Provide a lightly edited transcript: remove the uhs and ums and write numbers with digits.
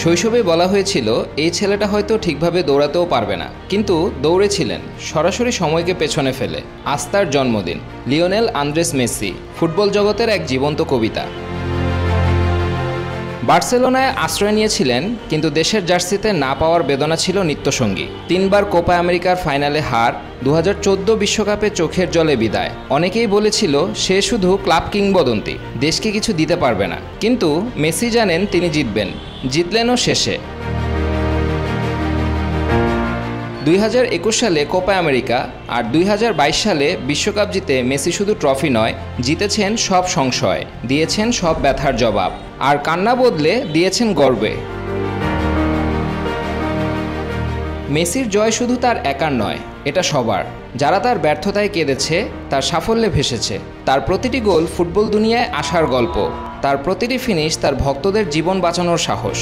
শৈশবে বলা হয়েছিল এই ছেলেটা হয়তো ঠিকভাবে দৌড়াতেও পারবে না, কিন্তু দৌড়েছিলেন সরাসরি সময়কে পেছনে ফেলে। আজ তার জন্মদিন। লিওনেল আন্দ্রেস মেসি ফুটবল জগতের এক জীবন্ত কবিতা। বার্সেলোনায় আশ্রয় নিয়েছিলেন, কিন্তু দেশের জার্সিতে না পাওয়ার বেদনা ছিল নিত্যসঙ্গী। 3 বার কোপা আমেরিকার ফাইনালে হার, 2014 বিশ্বকাপে চোখের জলে বিদায়। অনেকেই বলেছিল সে শুধু ক্লাব কিংবদন্তি, দেশকে কিছু দিতে পারবে না। কিন্তু মেসি জানেন তিনি জিতবেন, জিতলেনও শেষে। 2021 সালে কোপা আমেরিকা আর 2022 সালে বিশ্বকাপ জিতে মেসি শুধু ট্রফি নয়, জিতেছেন সব সংশয়, দিয়েছেন সব ব্যথার জবাব, আর কান্না বদলে দিয়েছেন গর্বে। মেসির জয় শুধু তার একার নয়, এটা সবার। যারা তার ব্যর্থতায় কেঁদেছে, তার সাফল্যে ভেসেছে। তার প্রতিটি গোল ফুটবল দুনিয়ায় আসার গল্প, তার প্রতিটি ফিনিশ তার ভক্তদের জীবন বাঁচানোর সাহস।